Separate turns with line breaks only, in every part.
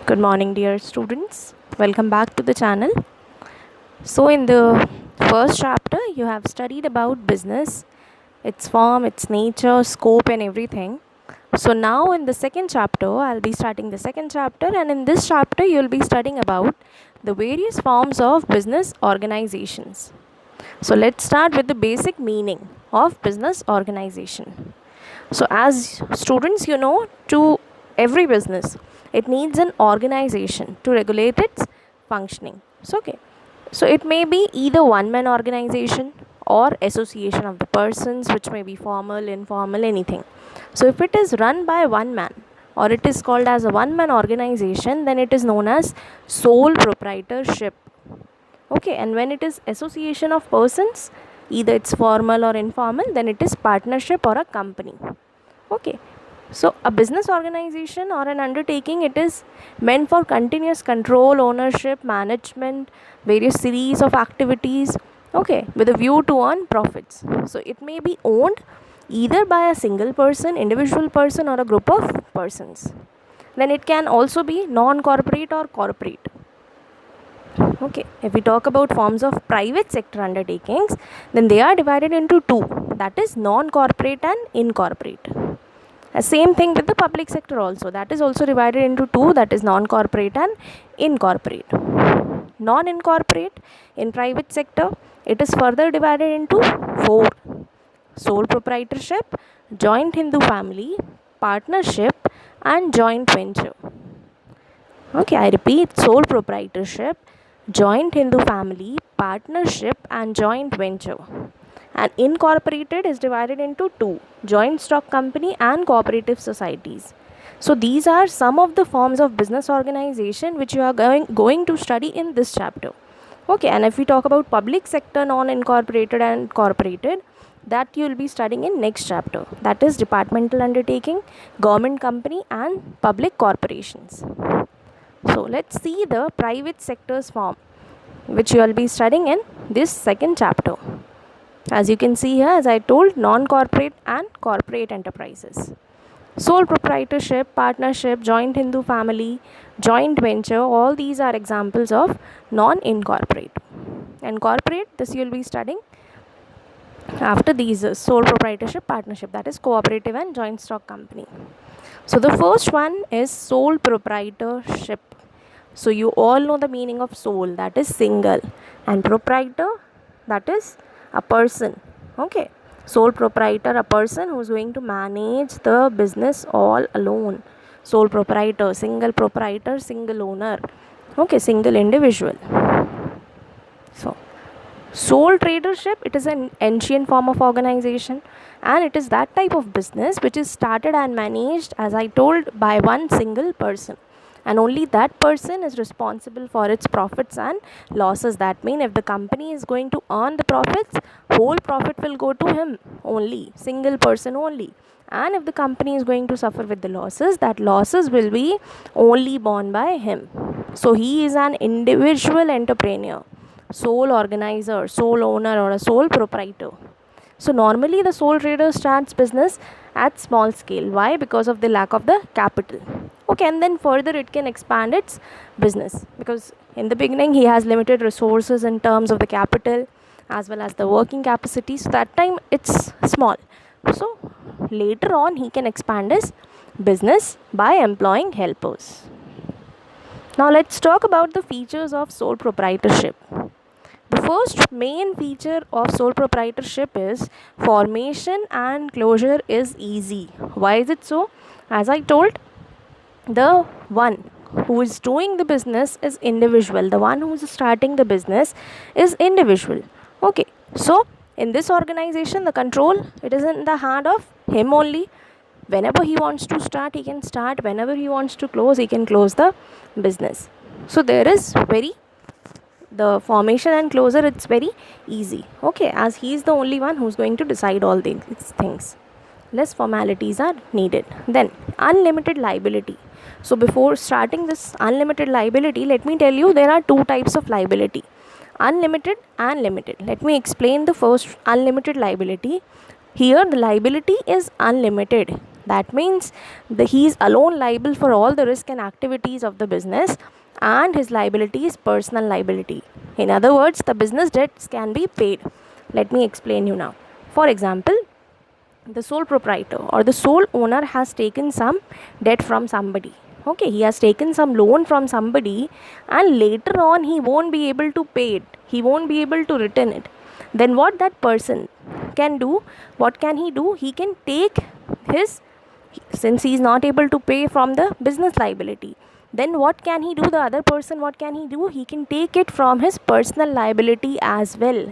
Good morning, dear students. Welcome back to the channel. So, in the first chapter, you have studied about business, its form, its nature, scope, and everything. So, now in the second chapter, I'll be starting the second chapter, and in this chapter, you'll be studying about the various forms of business organizations. So, let's start with the basic meaning of business organization. So, as students, to every business, it needs an organization to regulate its functioning. So it may be either one man organization or association of the persons, which may be formal, informal, anything. So, if it is run by one man or it is called as a one man organization, then it is known as sole proprietorship. Okay, and when it is association of persons, either it's formal or informal, then it is partnership or a company. Okay, so a business organization or an undertaking, it is meant for continuous control, ownership, management, various series of activities, okay, with a view to earn profits. So it may be owned either by a single person, individual person, or a group of persons. Then it can also be non-corporate or corporate. Okay, if we talk about forms of private sector undertakings, then they are divided into two, that is non-corporate and incorporate. Same thing with the public sector also, that is also divided into two, that is non-corporate and incorporate. Non-incorporate in private sector, it is further divided into four: sole proprietorship, joint Hindu family, partnership, and joint venture. Okay, I repeat: sole proprietorship, joint Hindu family, partnership, and joint venture. And incorporated is divided into two: joint stock company and cooperative societies. So these are some of the forms of business organization which you are going to study in this chapter. Okay, and if we talk about public sector, non-incorporated and incorporated, that you will be studying in next chapter, that is departmental undertaking, government company, and public corporations. So let's see the private sector's form, which you will be studying in this second chapter. As you can see here, as I told, non-corporate and corporate enterprises. Sole proprietorship, partnership, joint Hindu family, joint venture, all these are examples of non-incorporate. And corporate, this you will be studying after these: sole proprietorship, partnership, that is cooperative and joint stock company. So the first one is sole proprietorship. So you all know the meaning of sole, that is single, and proprietor, that is a person. Okay, sole proprietor, a person who is going to manage the business all alone. Sole proprietor, single owner. Okay, single individual. So sole tradership, it is an ancient form of organization, and it is that type of business which is started and managed, as I told, by one single person, and only that person is responsible for its profits and losses. That means if the company is going to earn the profits, whole profit will go to him only, single person only. And if the company is going to suffer with the losses, that losses will be only borne by him. So he is an individual entrepreneur, sole organizer, sole owner, or a sole proprietor. So normally the sole trader starts business at small scale. Why? Because of the lack of the capital. Okay, and then further it can expand its business, because in the beginning he has limited resources in terms of the capital as well as the working capacity. So that time it's small. So later on he can expand his business by employing helpers. Now let's talk about the features of sole proprietorship. The first main feature of sole proprietorship is formation and closure is easy. Why is it so? As I told, the one who is doing the business is individual. The one who is starting the business is individual. Okay, so in this organization, the control, it is in the hand of him only. Whenever he wants to start, he can start. Whenever he wants to close, he can close the business. So there is the formation and closure, it's very easy. Okay, as he is the only one who's going to decide all these things. Less formalities are needed. Then unlimited liability. So before starting this unlimited liability, let me tell you there are two types of liability: unlimited and limited. Let me explain the first, unlimited liability. Here the liability is unlimited. That means he is alone liable for all the risk and activities of the business, and his liability is personal liability. In other words, the business debts can be paid. Let me explain you now. For example, the sole proprietor or the sole owner has taken some debt from somebody. Okay, he has taken some loan from somebody, and later on he won't be able to pay it, he won't be able to return it. Then what that person can do, what can he do? He can take his, since he is not able to pay from the business liability, then what can he do? The other person, what can he do? He can take it from his personal liability as well.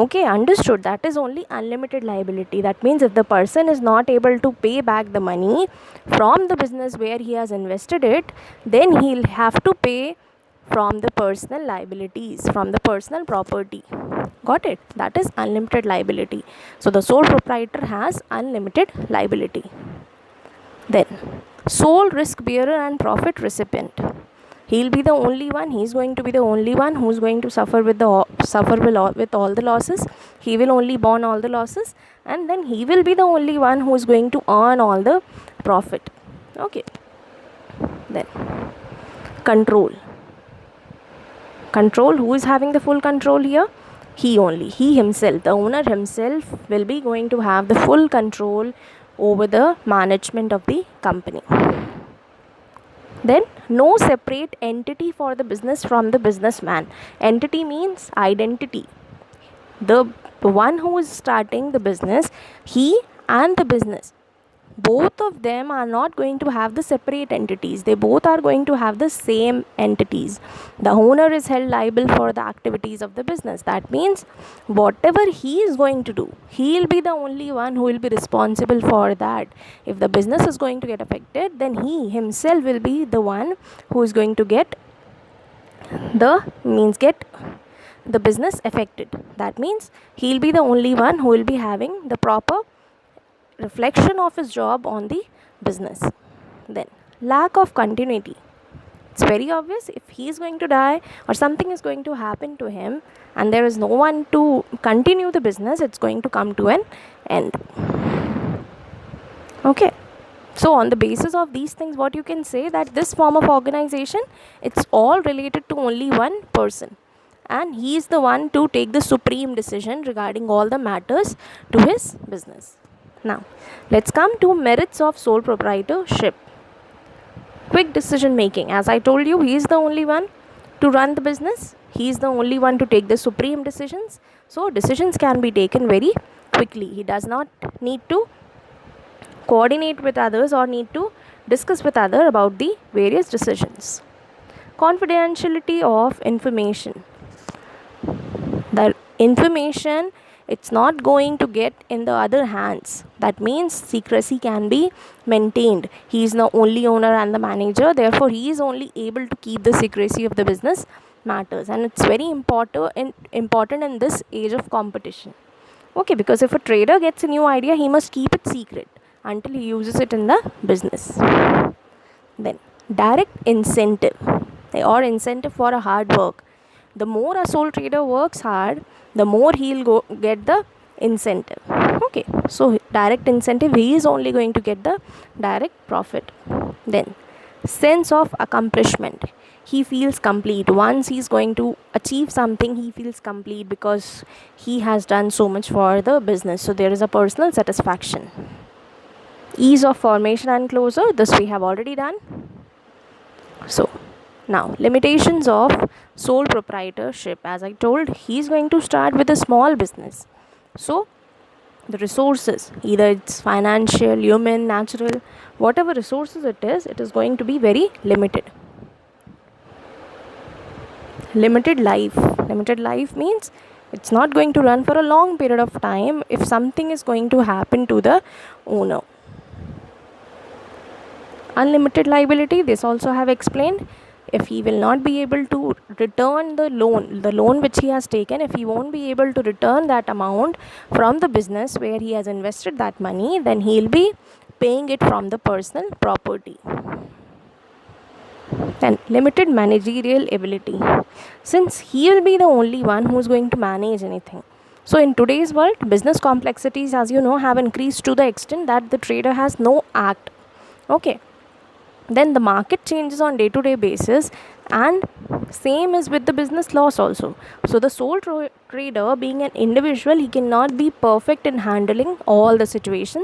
Okay, understood. That is only unlimited liability. That means if the person is not able to pay back the money from the business where he has invested it, then he'll have to pay from the personal liabilities, from the personal property. Got it? That is unlimited liability. So the sole proprietor has unlimited liability. Then sole risk bearer and profit recipient. He'll be the only one, he's going to be the only one who's going to suffer with all the losses. He will only bear all the losses, and then he will be the only one who is going to earn all the profit. Okay. Then control. Control, who is having the full control here? He only, he himself, the owner himself will be going to have the full control over the management of the company. Then no separate entity for the business from the businessman. Entity means identity. The one who is starting the business, he and the business, both of them are not going to have the separate entities. They both are going to have the same entities. The owner is held liable for the activities of the business. That means whatever he is going to do, he will be the only one who will be responsible for that. If the business is going to get affected, then he himself will be the one who is going to get the business affected. That means he will be the only one who will be having the proper reflection of his job on the business. Then lack of continuity. It's very obvious, if he is going to die or something is going to happen to him and there is no one to continue the business, it's going to come to an end. Okay, so on the basis of these things, what you can say, that this form of organization, it's all related to only one person, and he is the one to take the supreme decision regarding all the matters to his business. Now, let's come to merits of sole proprietorship. Quick decision making. As I told you, he is the only one to run the business. He is the only one to take the supreme decisions. So, decisions can be taken very quickly. He does not need to coordinate with others or need to discuss with others about the various decisions. Confidentiality of information. The information, it's not going to get in the other hands. That means secrecy can be maintained. He is the only owner and the manager, therefore he is only able to keep the secrecy of the business matters, and it's very important in this age of competition. Okay, because if a trader gets a new idea, he must keep it secret until he uses it in the business. Then direct incentive or incentive for a hard work. The more a sole trader works hard, the more he'll get the incentive. Okay, so direct incentive, he is only going to get the direct profit. Then sense of accomplishment. He feels complete. Once he is going to achieve something, he feels complete because he has done so much for the business. So there is a personal satisfaction. Ease of formation and closure, this we have already done. So now, limitations of sole proprietorship. As I told, he is going to start with a small business. So, the resources, either it's financial, human, natural, whatever resources it is going to be very limited. Limited life. Limited life means it's not going to run for a long period of time if something is going to happen to the owner. Unlimited liability, this also I have explained. If he will not be able to return the loan which he has taken, if he won't be able to return that amount from the business where he has invested that money, then he will be paying it from the personal property. And limited managerial ability. Since he will be the only one who is going to manage anything, So in today's world, business complexities, as you know, have increased to the extent that the trader has no act. Okay, then the market changes on day to day basis, and same is with the business loss also. So the sole trader, being an individual, he cannot be perfect in handling all the situations.